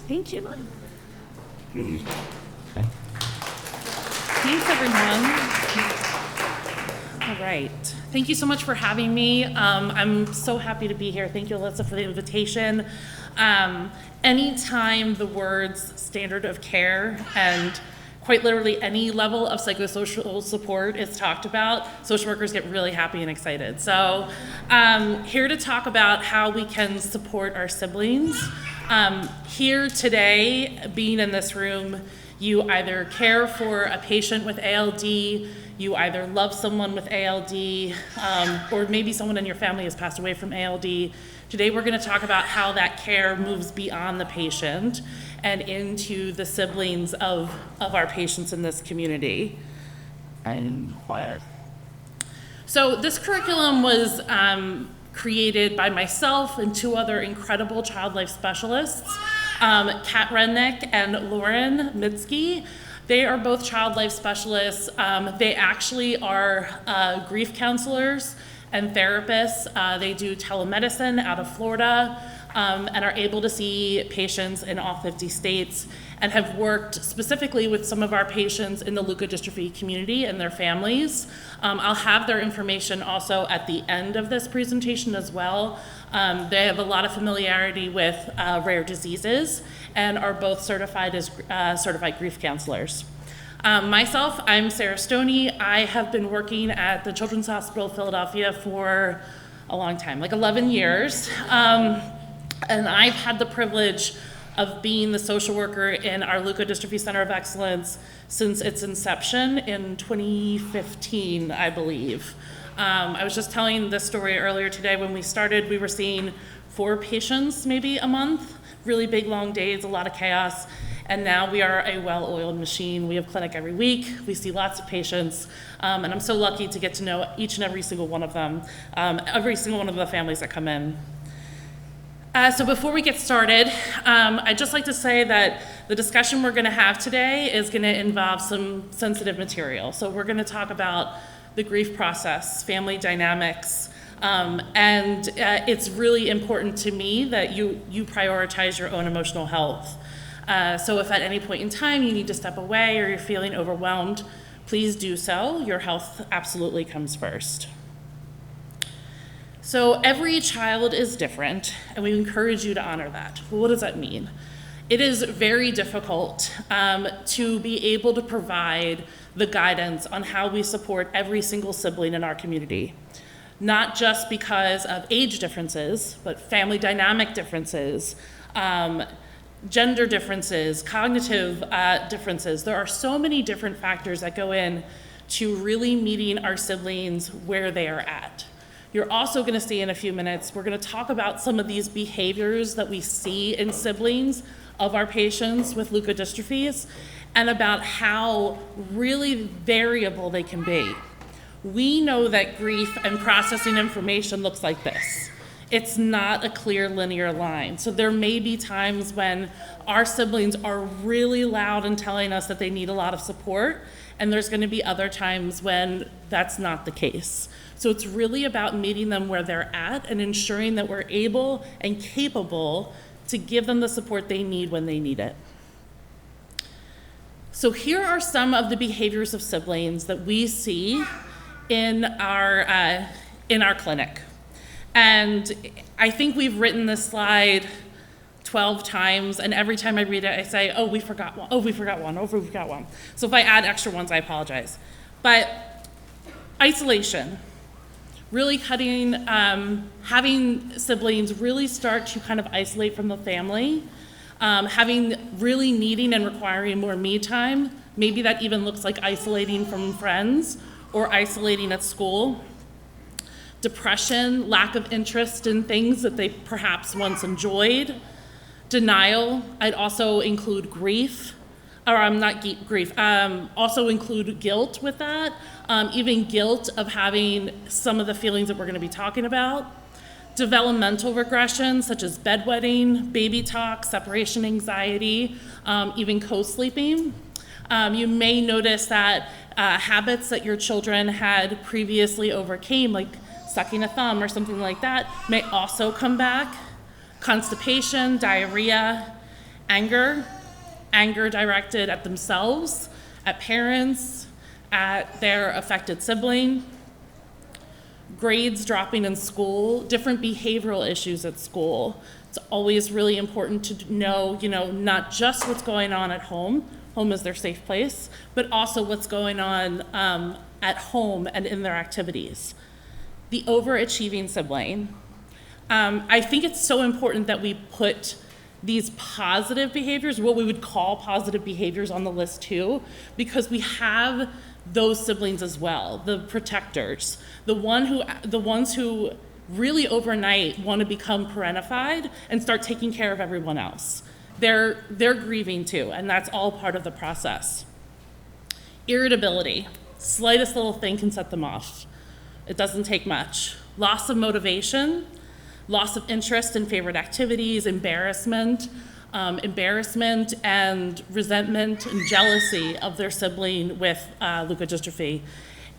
Thank you. Thanks, everyone. All right. Thank you so much for having me. I'm so happy to be here. Thank you, Alyssa, for the invitation. Anytime the words standard of care and quite literally any level of psychosocial support is talked about, social workers get really happy and excited. So here to talk about how we can support our siblings. Here today, being in this room, you either care for a patient with ALD, you either love someone with ALD, or maybe someone in your family has passed away from ALD. Today we're going to talk about how that care moves beyond the patient and into the siblings of our patients in this community. So this curriculum was created by myself and two other incredible child life specialists, Kat Rednick and Lauren Mitski. They are both child life specialists. They actually are grief counselors and therapists. They do telemedicine out of Florida and are able to see patients in all 50 states and have worked specifically with some of our patients in the leukodystrophy community and their families. I'll have their information also at the end of this presentation as well. They have a lot of familiarity with rare diseases and are both certified as certified grief counselors. Myself, I'm Sarah Stoney. I have been working at the Children's Hospital of Philadelphia for a long time, like 11 years. And I've had the privilege of being the social worker in our Leukodystrophy Center of Excellence since its inception in 2015, I believe. I was just telling this story earlier today. When we started, we were seeing 4 patients maybe a month, really big long days, a lot of chaos. And now we are a well-oiled machine. We have clinic every week. We see lots of patients. And I'm so lucky to get to know each and every single one of them, every single one of the families that come in. So before we get started, I'd just like to say that the discussion we're going to have today is going to involve some sensitive material. So we're going to talk about the grief process, family dynamics, and it's really important to me that you prioritize your own emotional health. So if at any point in time you need to step away or you're feeling overwhelmed, please do so. Your health absolutely comes first. So every child is different, and we encourage you to honor that. Well, what does that mean? It is very difficult to be able to provide the guidance on how we support every single sibling in our community, not just because of age differences, but family dynamic differences, gender differences, cognitive differences. There are so many different factors that go in to really meeting our siblings where they are at. You're also going to see in a few minutes, we're going to talk about some of these behaviors that we see in siblings of our patients with leukodystrophies and about how really variable they can be. We know that grief and processing information looks like this. It's not a clear linear line. So there may be times when our siblings are really loud in telling us that they need a lot of support, and there's going to be other times when that's not the case. So it's really about meeting them where they're at and ensuring that we're able and capable to give them the support they need when they need it. So here are some of the behaviors of siblings that we see in our clinic. And I think we've written this slide 12 times, and every time I read it, I say, oh, we forgot one, oh, we forgot one, oh, we forgot one. So if I add extra ones, I apologize. But isolation, really cutting, having siblings really start to kind of isolate from the family, having really needing and requiring more me time. Maybe that even looks like isolating from friends or isolating at school. Depression, lack of interest in things that they perhaps once enjoyed. Denial, I'd also include grief, or not grief, also include guilt with that, even guilt of having some of the feelings that we're going to be talking about. Developmental regressions such as bedwetting, baby talk, separation anxiety, even co-sleeping. You may notice that habits that your children had previously overcame, like sucking a thumb or something like that, may also come back. Constipation, diarrhea, Anger directed at themselves, at parents, at their affected sibling. Grades dropping in school, different behavioral issues at school. It's always really important to know, not just what's going on at home. Home is their safe place, but also what's going on at home and in their activities. The overachieving sibling. I think it's so important that we put these positive behaviors, what we would call positive behaviors, on the list too, because we have those siblings as well, the protectors, the ones who really overnight want to become parentified and start taking care of everyone else. They're grieving too, and that's all part of the process. Irritability, slightest little thing can set them off. It doesn't take much. Loss of motivation, loss of interest in favorite activities, embarrassment and resentment and jealousy of their sibling with leukodystrophy,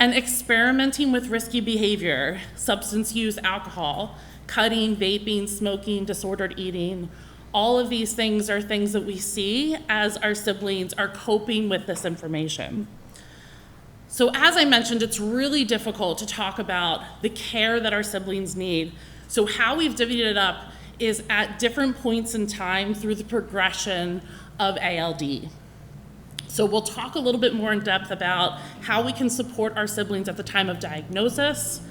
and experimenting with risky behavior, substance use, alcohol, cutting, vaping, smoking, disordered eating. All of these things are things that we see as our siblings are coping with this information. So as I mentioned, it's really difficult to talk about the care that our siblings need. So how we've divvied it up is at different points in time through the progression of ALD. So we'll talk a little bit more in depth about how we can support our siblings at the time of diagnosis,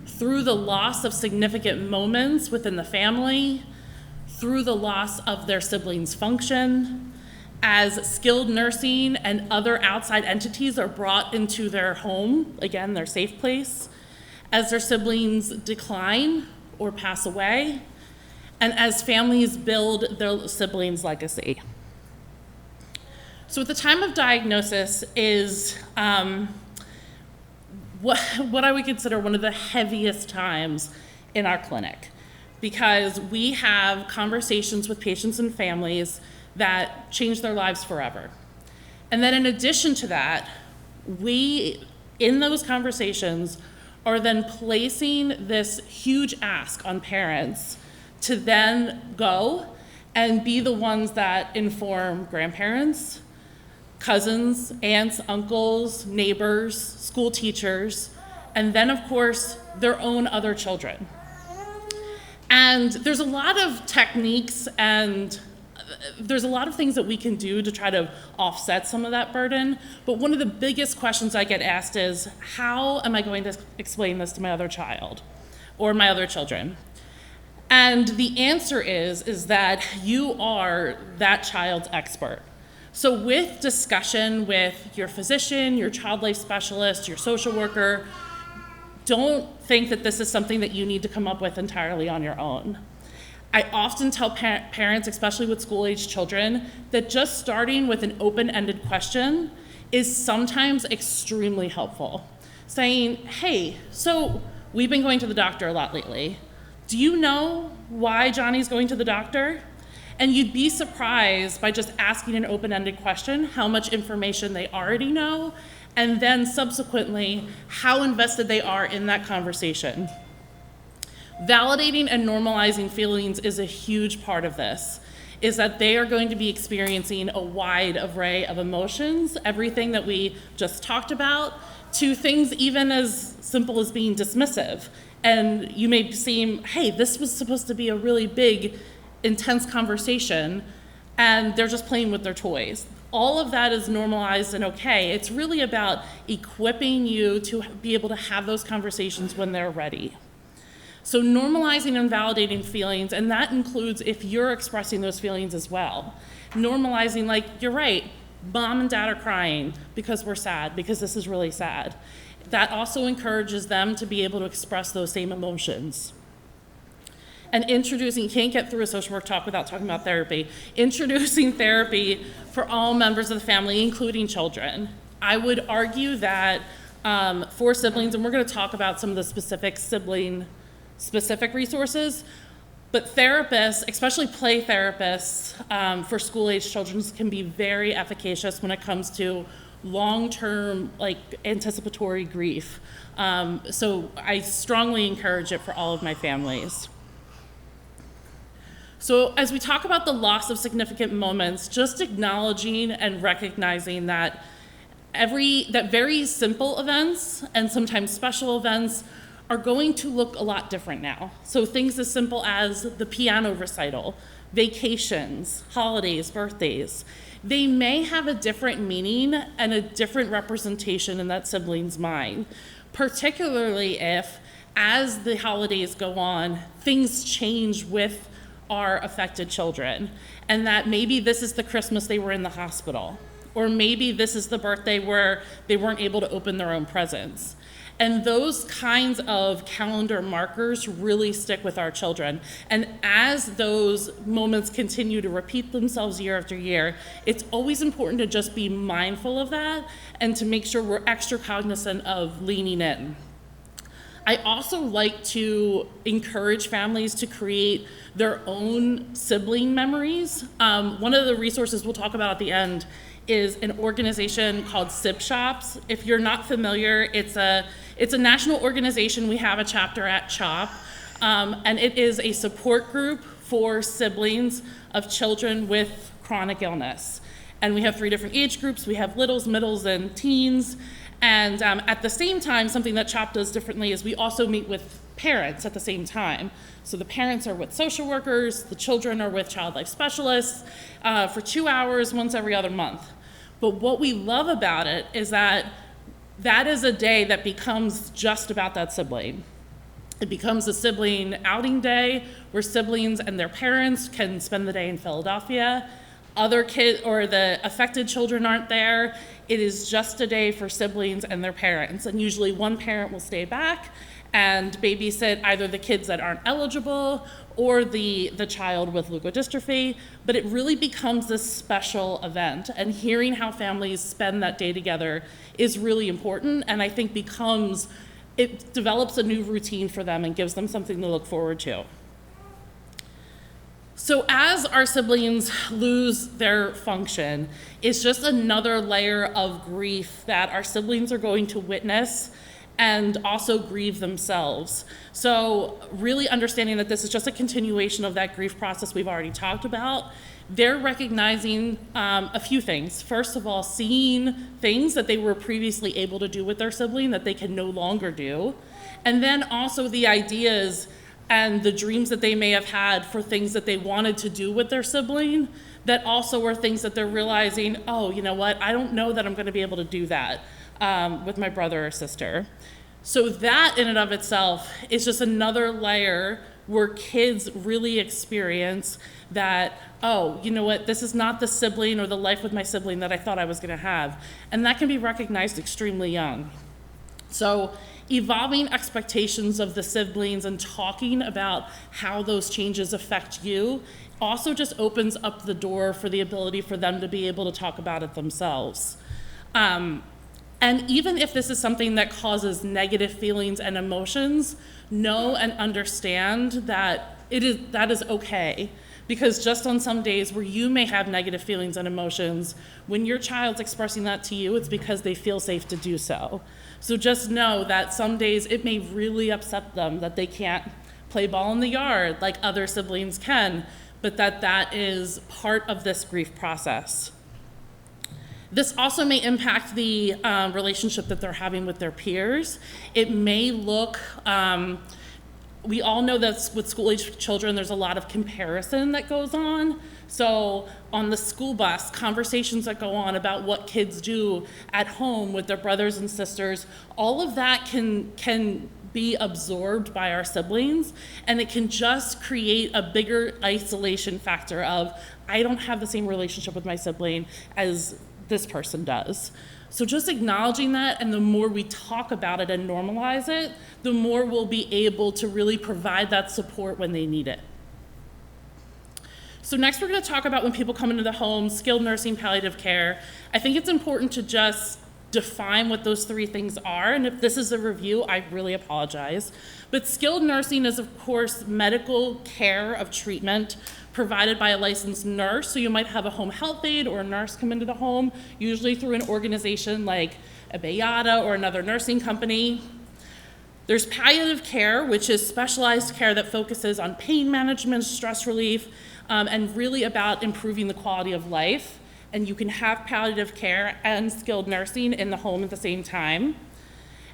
through the loss of significant moments within the family, through the loss of their siblings' function, as skilled nursing and other outside entities are brought into their home, again, their safe place, as their siblings decline or pass away, and as families build their siblings' legacy. So at the time of diagnosis is what I would consider one of the heaviest times in our clinic, because we have conversations with patients and families that change their lives forever. And then in addition to that, we, in those conversations, are then placing this huge ask on parents to then go and be the ones that inform grandparents, cousins, aunts, uncles, neighbors, school teachers, and then of course their own other children. And there's a lot of techniques and there's a lot of things that we can do to try to offset some of that burden, but one of the biggest questions I get asked is, how am I going to explain this to my other child or my other children? And the answer is that you are that child's expert. So with discussion with your physician, your child life specialist, your social worker, don't think that this is something that you need to come up with entirely on your own. I often tell parents, especially with school-age children, that just starting with an open-ended question is sometimes extremely helpful. Saying, hey, so we've been going to the doctor a lot lately. Do you know why Johnny's going to the doctor? And you'd be surprised by just asking an open-ended question how much information they already know, and then subsequently how invested they are in that conversation. Validating and normalizing feelings is a huge part of this, is that they are going to be experiencing a wide array of emotions, everything that we just talked about, to things even as simple as being dismissive. And you may seem, hey, this was supposed to be a really big, intense conversation, and they're just playing with their toys. All of that is normalized and okay. It's really about equipping you to be able to have those conversations when they're ready. So normalizing and validating feelings, and that includes if you're expressing those feelings as well. Normalizing, like, you're right, mom and dad are crying because we're sad, because this is really sad. That also encourages them to be able to express those same emotions. And introducing, you can't get through a social work talk without talking about therapy. Introducing therapy for all members of the family, including children. I would argue that for siblings, and we're going to talk about some of the specific sibling-specific resources, but therapists, especially play therapists for school-age children, can be very efficacious when it comes to long-term, like, anticipatory grief. So I strongly encourage it for all of my families. So as we talk about the loss of significant moments, just acknowledging and recognizing that very simple events and sometimes special events are going to look a lot different now. So things as simple as the piano recital, vacations, holidays, birthdays, they may have a different meaning and a different representation in that sibling's mind, particularly if, as the holidays go on, things change with our affected children, and that maybe this is the Christmas they were in the hospital, or maybe this is the birthday where they weren't able to open their own presents. And those kinds of calendar markers really stick with our children. And as those moments continue to repeat themselves year after year, it's always important to just be mindful of that and to make sure we're extra cognizant of leaning in. I also like to encourage families to create their own sibling memories. One of the resources we'll talk about at the end is an organization called Sib Shops. If you're not familiar, it's a national organization. We have a chapter at CHOP, and it is a support group for siblings of children with chronic illness. And we have 3 different age groups. We have littles, middles, and teens. And at the same time, something that CHOP does differently is we also meet with parents at the same time. So the parents are with social workers, the children are with child life specialists for 2 hours once every other month. But what we love about it is that is a day that becomes just about that sibling. It becomes a sibling outing day where siblings and their parents can spend the day in Philadelphia. Other kids or the affected children aren't there. It is just a day for siblings and their parents. And usually one parent will stay back and babysit either the kids that aren't eligible or the child with leukodystrophy, but it really becomes this special event. And hearing how families spend that day together is really important, and I think it develops a new routine for them and gives them something to look forward to. So as our siblings lose their function, it's just another layer of grief that our siblings are going to witness and also grieve themselves. So really understanding that this is just a continuation of that grief process we've already talked about, they're recognizing a few things. First of all, seeing things that they were previously able to do with their sibling that they can no longer do. And then also the ideas and the dreams that they may have had for things that they wanted to do with their sibling that also were things that they're realizing, oh, you know what, I don't know that I'm gonna be able to do that with my brother or sister. So that in and of itself is just another layer where kids really experience that, oh, you know what, this is not the sibling or the life with my sibling that I thought I was gonna have. And that can be recognized extremely young. So evolving expectations of the siblings and talking about how those changes affect you also just opens up the door for the ability for them to be able to talk about it themselves. And even if this is something that causes negative feelings and emotions, know and understand that that is okay. Because just on some days where you may have negative feelings and emotions, when your child's expressing that to you, it's because they feel safe to do so. So just know that some days it may really upset them that they can't play ball in the yard like other siblings can, but that is part of this grief process. This also may impact the relationship that they're having with their peers. It may look, we all know that with school-age children, there's a lot of comparison that goes on. So on the school bus, conversations that go on about what kids do at home with their brothers and sisters, all of that can be absorbed by our siblings, and it can just create a bigger isolation factor of, I don't have the same relationship with my sibling as this person does. So just acknowledging that, and the more we talk about it and normalize it, the more we'll be able to really provide that support when they need it. So next we're going to talk about when people come into the home, skilled nursing, palliative care. I think it's important to just define what those 3 things are, and if this is a review, I really apologize. But skilled nursing is, of course, medical care of treatment provided by a licensed nurse. So you might have a home health aide or a nurse come into the home, usually through an organization like a Bayada or another nursing company. There's palliative care, which is specialized care that focuses on pain management, stress relief, and really about improving the quality of life. And you can have palliative care and skilled nursing in the home at the same time.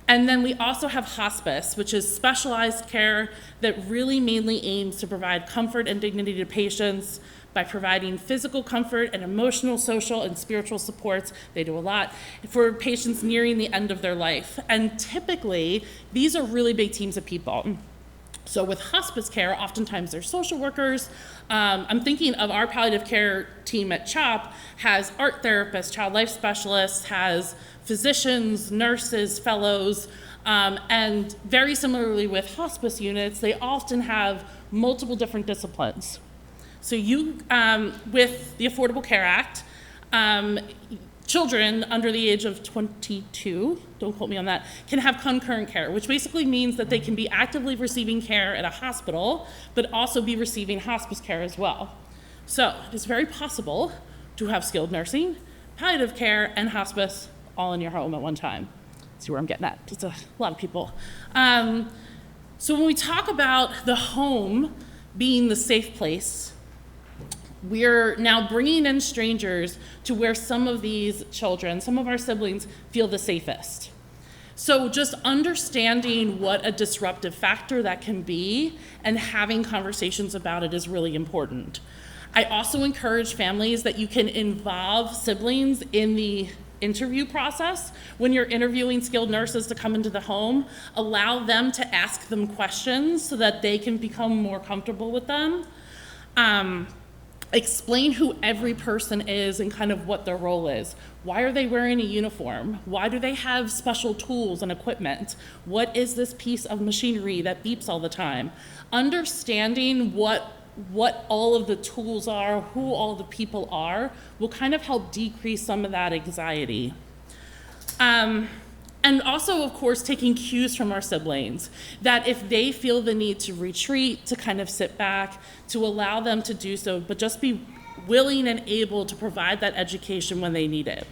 And then we also have hospice, which is specialized care that really mainly aims to provide comfort and dignity to patients by providing physical comfort and emotional, social, and spiritual supports. They do a lot for patients nearing the end of their life. And typically, these are really big teams of people. So with hospice care, oftentimes there's social workers. I'm thinking of our palliative care team at CHOP has art therapists, child life specialists, has physicians, nurses, fellows, and very similarly with hospice units, they often have multiple different disciplines. So you, with the Affordable Care Act, children under the age of 22, don't quote me on that, can have concurrent care, which basically means that they can be actively receiving care at a hospital, but also be receiving hospice care as well. So it is very possible to have skilled nursing, palliative care, and hospice all in your home at one time. See where I'm getting at? It's a lot of people. So when we talk about the home being the safe place, we're now bringing in strangers to where some of these children, some of our siblings, feel the safest. So just understanding what a disruptive factor that can be and having conversations about it is really important. I also encourage families that you can involve siblings in the interview process. When you're interviewing skilled nurses to come into the home, allow them to ask them questions so that they can become more comfortable with them. Explain who every person is and kind of what their role is. Why are they wearing a uniform? Why do they have special tools and equipment? What is this piece of machinery that beeps all the time? Understanding what all of the tools are, who all the people are, will kind of help decrease some of that anxiety. And also, of course, taking cues from our siblings, that if they feel the need to retreat, to kind of sit back, to allow them to do so, but just be willing and able to provide that education when they need it.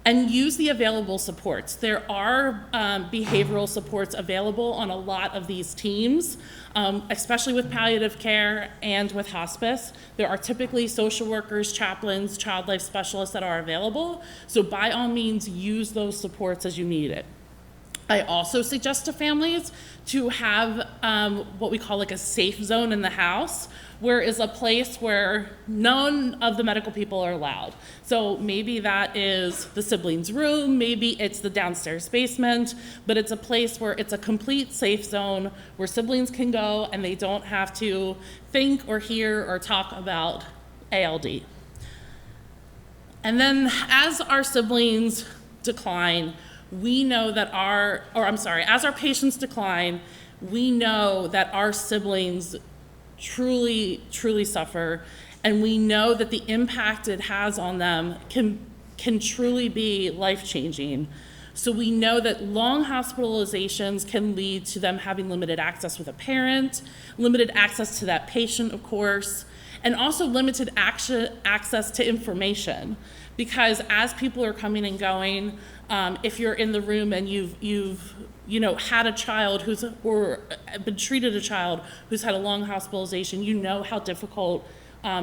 And use the available supports. There are behavioral supports available on a lot of these teams, especially with palliative care and with hospice. There are typically social workers, chaplains, child life specialists that are available. So by all means, use those supports as you need it. I also suggest to families to have what we call like a safe zone in the house, where is a place where none of the medical people are allowed. So maybe that is the siblings' room, maybe it's the downstairs basement, but it's a place where it's a complete safe zone where siblings can go and they don't have to think or hear or talk about ALD. And then as our siblings decline, we know that as our patients decline, we know that our siblings truly, truly suffer, and we know that the impact it has on them can truly be life-changing. So we know that long hospitalizations can lead to them having limited access with a parent, limited access to that patient, of course, and also limited access to information. Because as people are coming and going, if you're in the room and you've had a child or been treated a child who's had a long hospitalization, you know how difficult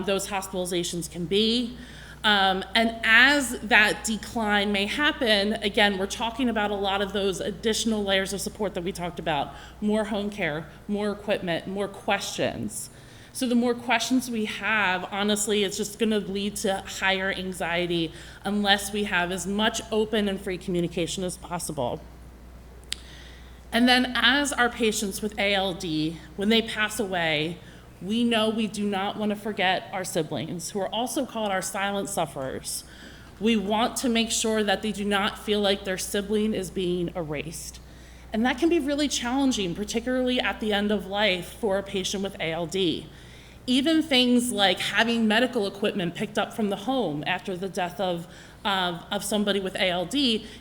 those hospitalizations can be. And as that decline may happen, again, we're talking about a lot of those additional layers of support that we talked about. More home care, more equipment, more questions. So the more questions we have, honestly, it's just going to lead to higher anxiety unless we have as much open and free communication as possible. And then as our patients with ALD, when they pass away, we know we do not want to forget our siblings, who are also called our silent sufferers. We want to make sure that they do not feel like their sibling is being erased. And that can be really challenging, particularly at the end of life for a patient with ALD. Even things like having medical equipment picked up from the home after the death of somebody with ALD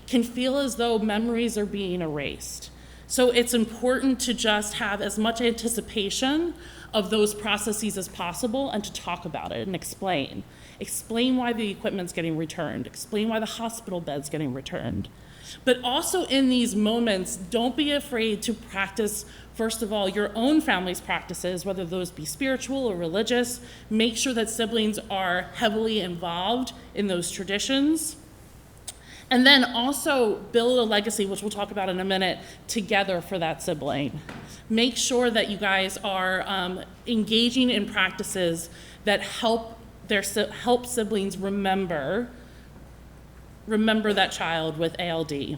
can feel as though memories are being erased. So it's important to just have as much anticipation of those processes as possible and to talk about it and explain. Explain why the equipment's getting returned. Explain why the hospital bed's getting returned. But also in these moments, don't be afraid to practice, first of all, your own family's practices, whether those be spiritual or religious. Make sure that siblings are heavily involved in those traditions. And then also build a legacy, which we'll talk about in a minute, together for that sibling. Make sure that you guys are engaging in practices that help siblings remember that child with ALD.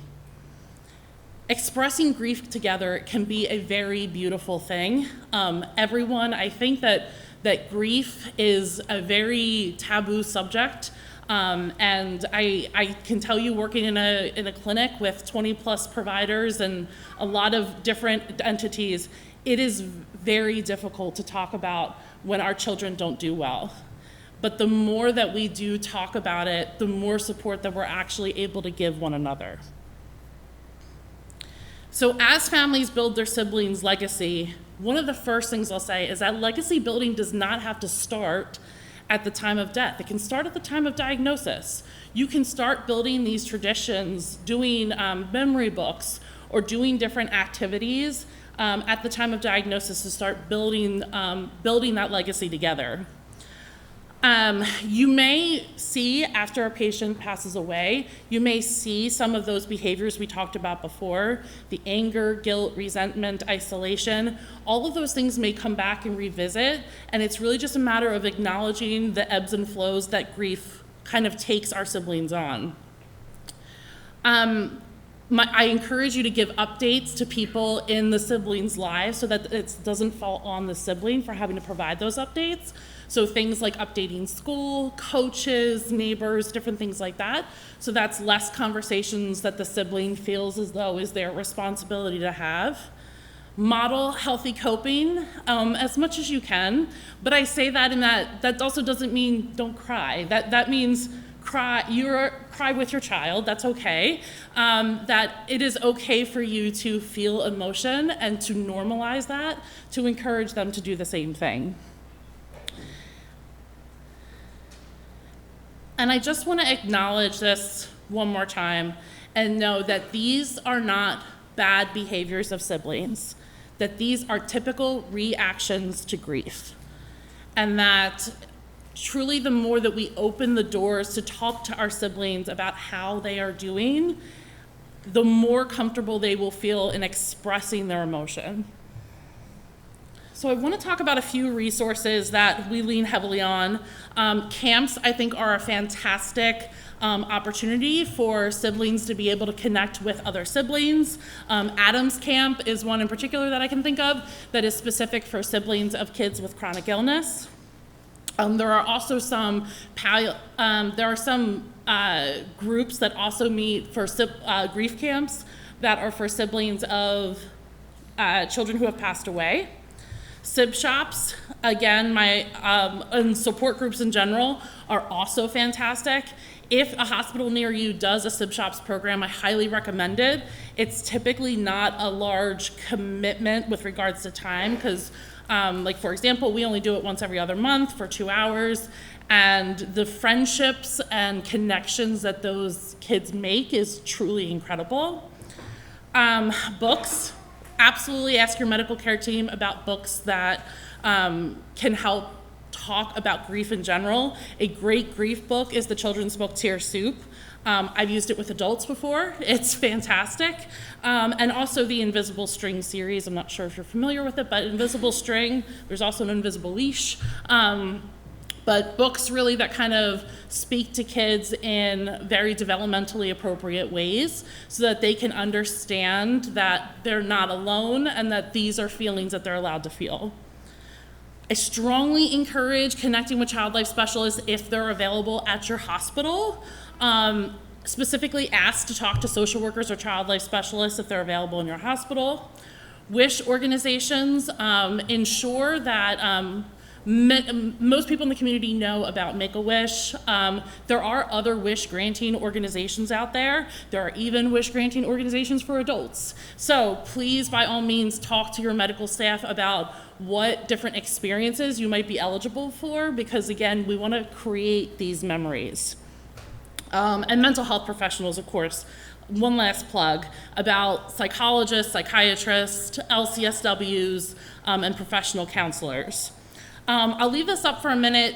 Expressing grief together can be a very beautiful thing. I think that grief is a very taboo subject. And I can tell you, working in a clinic with 20 plus providers and a lot of different entities, it is very difficult to talk about when our children don't do well. But the more that we do talk about it, the more support that we're actually able to give one another. So as families build their siblings' legacy, one of the first things I'll say is that legacy building does not have to start at the time of death. It can start at the time of diagnosis. You can start building these traditions, doing memory books, or doing different activities at the time of diagnosis to start building that legacy together. You may see, after a patient passes away, you may see some of those behaviors we talked about before, the anger, guilt, resentment, isolation. All of those things may come back and revisit, and it's really just a matter of acknowledging the ebbs and flows that grief kind of takes our siblings on. I encourage you to give updates to people in the siblings' lives so that it doesn't fall on the sibling for having to provide those updates. So things like updating school, coaches, neighbors, different things like that. So that's less conversations that the sibling feels as though is their responsibility to have. Model healthy coping as much as you can. But I say that in that also doesn't mean don't cry. That means cry with your child, that's okay. That it is okay for you to feel emotion and to normalize that, to encourage them to do the same thing. And I just want to acknowledge this one more time and know that these are not bad behaviors of siblings, that these are typical reactions to grief. And that truly the more that we open the doors to talk to our siblings about how they are doing, the more comfortable they will feel in expressing their emotion. So I want to talk about a few resources that we lean heavily on. Camps, I think, are a fantastic opportunity for siblings to be able to connect with other siblings. Adams Camp is one in particular that I can think of that is specific for siblings of kids with chronic illness. There are also some groups that also meet for grief camps that are for siblings of children who have passed away. Sib shops, again, and support groups in general are also fantastic. If a hospital near you does a Sib shops program, I highly recommend it. It's typically not a large commitment with regards to time because, like for example, we only do it once every other month for 2 hours, and the friendships and connections that those kids make is truly incredible. Books. Absolutely ask your medical care team about books that can help talk about grief in general. A great grief book is the children's book Tear Soup. I've used it with adults before. It's fantastic. And also the Invisible String series. I'm not sure if you're familiar with it, but Invisible String, there's also an Invisible Leash. But books really that kind of speak to kids in very developmentally appropriate ways so that they can understand that they're not alone and that these are feelings that they're allowed to feel. I strongly encourage connecting with child life specialists if they're available at your hospital. Specifically ask to talk to social workers or child life specialists if they're available in your hospital. Wish organizations ensure that most people in the community know about Make-A-Wish. There are other wish granting organizations out there. There are even wish granting organizations for adults. So please, by all means, talk to your medical staff about what different experiences you might be eligible for, because again, we want to create these memories. And mental health professionals, of course. One last plug about psychologists, psychiatrists, LCSWs, and professional counselors. I'll leave this up for a minute.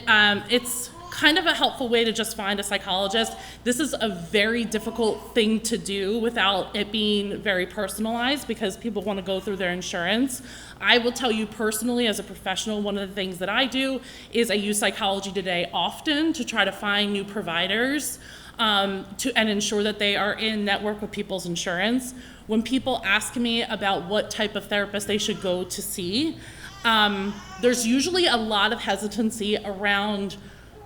It's kind of a helpful way to just find a psychologist. This is a very difficult thing to do without it being very personalized because people want to go through their insurance. I will tell you personally, as a professional, one of the things that I do is I use Psychology Today often to try to find new providers and ensure that they are in network with people's insurance. When people ask me about what type of therapist they should go to see, there's usually a lot of hesitancy around,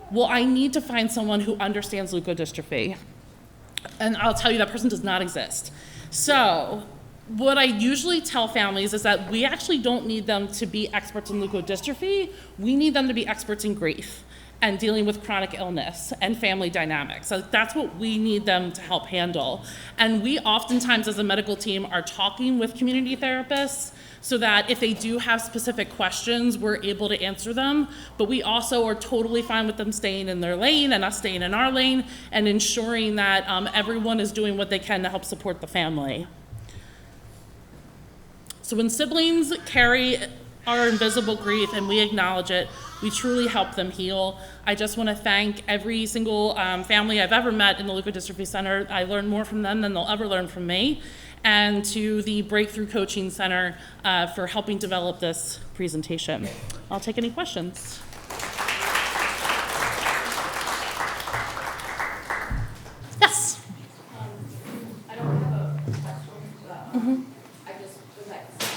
well, I need to find someone who understands leukodystrophy. And I'll tell you that person does not exist. So what I usually tell families is that we actually don't need them to be experts in leukodystrophy. We need them to be experts in grief and dealing with chronic illness and family dynamics. So that's what we need them to help handle. And we oftentimes as a medical team are talking with community therapists so that if they do have specific questions, we're able to answer them. But we also are totally fine with them staying in their lane and us staying in our lane and ensuring that everyone is doing what they can to help support the family. So when siblings carry our invisible grief and we acknowledge it, we truly help them heal. I just want to thank every single family I've ever met in the Leukodystrophy Center. I learned more from them than they'll ever learn from me. And to the Breakthrough Coaching Center for helping develop this presentation. I'll take any questions. Yes? I don't have a question, but I just would like to say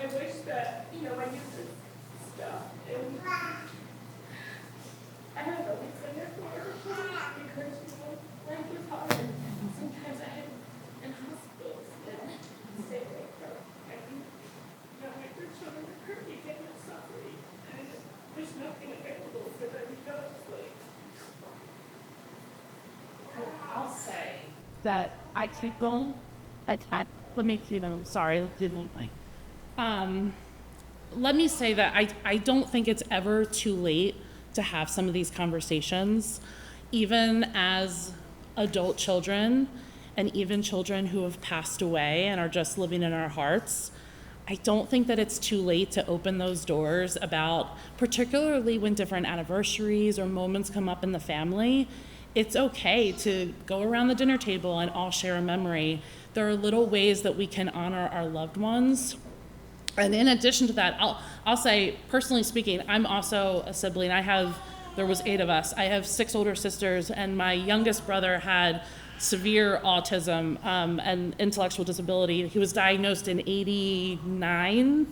I wish that, you know, I use this stuff and I have a week in there for her because, you know, life is hard. Sometimes I have in hospitals and stay away from and, you know, like their children are hurting and they're suffering and there's nothing available for them, you know, it's like. I'll say that I keep going. Let me see them. Sorry, didn't like. Let me say that I don't think it's ever too late to have some of these conversations, even as adult children and even children who have passed away and are just living in our hearts. I don't think that it's too late to open those doors about, particularly when different anniversaries or moments come up in the family, it's okay to go around the dinner table and all share a memory. There are little ways that we can honor our loved ones. And in addition to that, I'll say, personally speaking, I'm also a sibling. There was 8 of us. I have 6 older sisters, and my youngest brother had severe autism and intellectual disability. He was diagnosed in '89.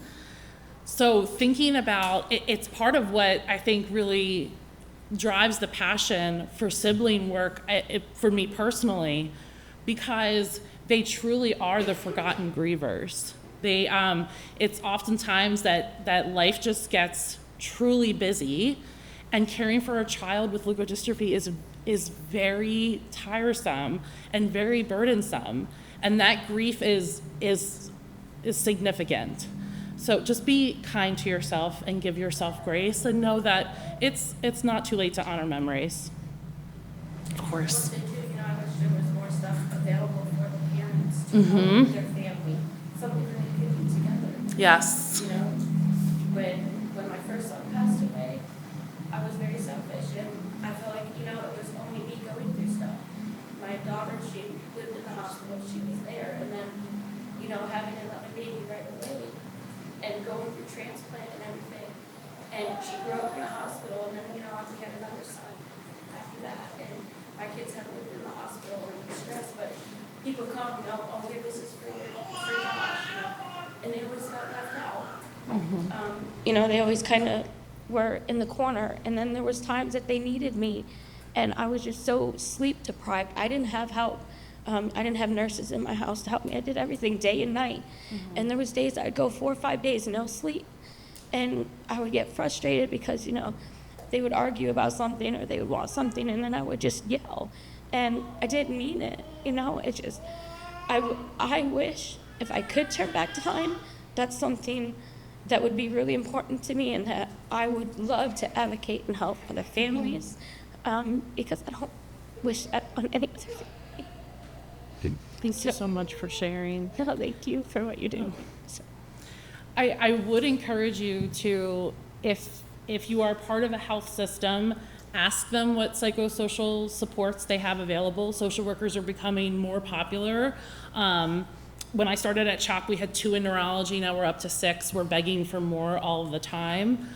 So thinking about, it's part of what I think really drives the passion for sibling work for me personally, because they truly are the forgotten grievers. It's oftentimes that life just gets truly busy, and caring for a child with leukodystrophy is very tiresome and very burdensome, and that grief is significant. So just be kind to yourself and give yourself grace, and know that it's not too late to honor memories. Of course. You know, I wish there was more stuff available for the parents to Mm-hmm. help their family, something that they could do together. Yes. You know, when my first son passed away, I was very selfish, and I felt like, you know, it was only me going through stuff. My daughter, she lived in the hospital, she was there, and then, you know, having another baby right away, and going through transplant and everything. And she grew up in a hospital, and then, you know, we had another son after that, and my kids have lived in the hospital and stressed, but people come, you know, oh, here, this is for your Josh, you know, and it was You know, they always kind of were in the corner, and then there was times that they needed me, and I was just so sleep deprived. I didn't have help. I didn't have nurses in my house to help me. I did everything day and night, and there was days I'd go 4 or 5 days no sleep, and I would get frustrated because, you know, they would argue about something or they would want something, and then I would just yell, and I didn't mean it. You know, it's just I wish if I could turn back time, that's something that would be really important to me, and that I would love to advocate and help other families, because I don't wish that on any other family. Thank you so much for sharing. No, thank you for what you do. So. I would encourage you to, if you are part of a health system, ask them what psychosocial supports they have available. Social workers are becoming more popular. When I started at CHOP, we had 2 in neurology. Now we're up to 6. We're begging for more all the time.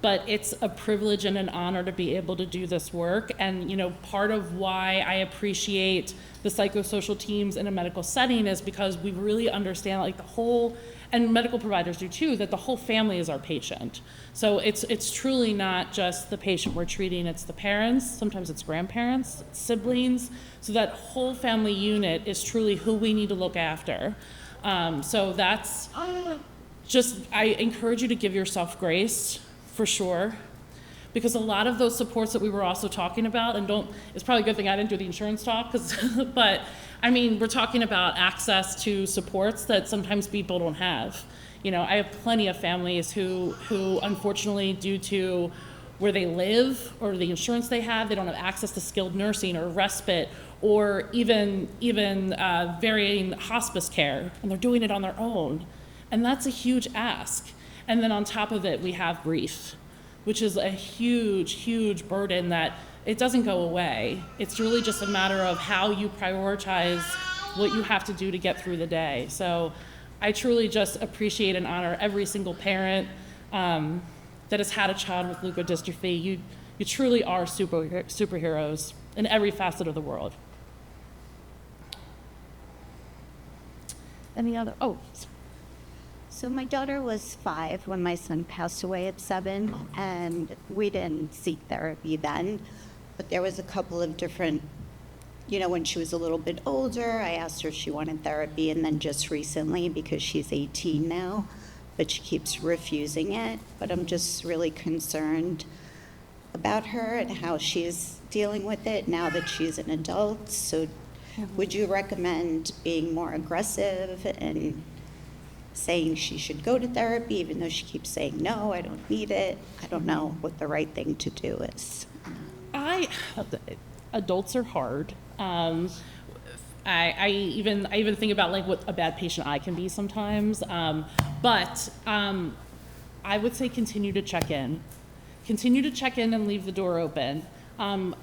But it's a privilege and an honor to be able to do this work. And, you know, part of why I appreciate the psychosocial teams in a medical setting is because we really understand, like, the whole, and medical providers do too, that the whole family is our patient. So it's truly not just the patient we're treating, it's the parents, sometimes it's grandparents, it's siblings. So that whole family unit is truly who we need to look after. So that's just, I encourage you to give yourself grace, for sure, because a lot of those supports that we were also talking about, and it's probably a good thing I didn't do the insurance talk, but I mean, we're talking about access to supports that sometimes people don't have. You know, I have plenty of families who unfortunately, due to where they live or the insurance they have, they don't have access to skilled nursing or respite or even varying hospice care, and they're doing it on their own. And that's a huge ask. And then on top of it, we have grief, which is a huge, huge burden that it doesn't go away. It's really just a matter of how you prioritize what you have to do to get through the day. So I truly just appreciate and honor every single parent that has had a child with leukodystrophy. You truly are superheroes in every facet of the world. Any other? Oh. So my daughter was 5 when my son passed away at 7, and we didn't seek therapy then. But there was a couple of different, you know, when she was a little bit older, I asked her if she wanted therapy, and then just recently, because she's 18 now, but she keeps refusing it. But I'm just really concerned about her and how she's dealing with it now that she's an adult. So would you recommend being more aggressive and saying she should go to therapy, even though she keeps saying, no, I don't need it? I don't know what the right thing to do is. Adults are hard. I even think about like what a bad patient I can be sometimes. But I would say continue to check in. Continue to check in and leave the door open.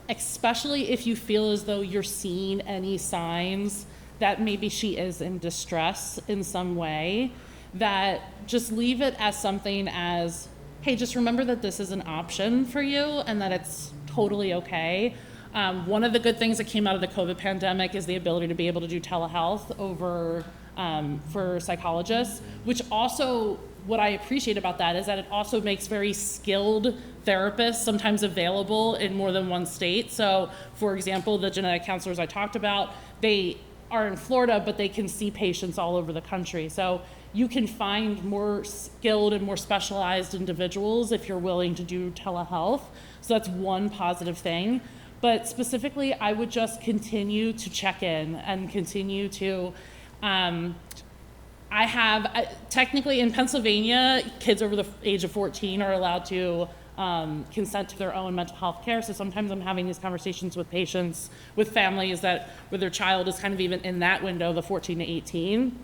Especially if you feel as though you're seeing any signs that maybe she is in distress in some way, that just leave it as something as, hey, just remember that this is an option for you and that it's totally okay. One of the good things that came out of the COVID pandemic is the ability to be able to do telehealth over for psychologists, which also, what I appreciate about that is that it also makes very skilled therapists sometimes available in more than one state. So, for example, the genetic counselors I talked about, they are in Florida, but they can see patients all over the country. So you can find more skilled and more specialized individuals if you're willing to do telehealth. So that's one positive thing. But specifically, I would just continue to check in and continue to, technically in Pennsylvania, kids over the age of 14 are allowed to consent to their own mental health care. So sometimes I'm having these conversations with patients, with families where their child is kind of even in that window, the 14 to 18.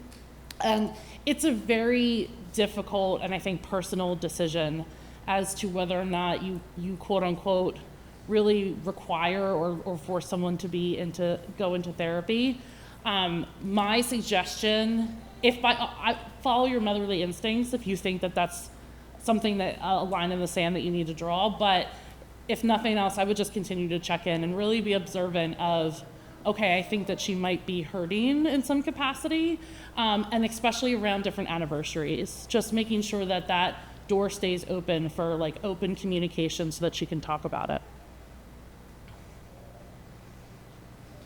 And it's a very difficult and I think personal decision as to whether or not you quote unquote really require or force someone to go into therapy. My suggestion, I follow your motherly instincts if you think that that's something that a line in the sand that you need to draw, but if nothing else, I would just continue to check in and really be observant of okay, I think that she might be hurting in some capacity, and especially around different anniversaries, just making sure that that door stays open for like open communication so that she can talk about it.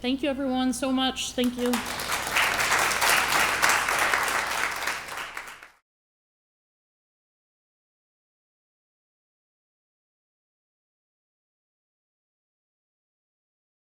Thank you everyone so much. Thank you.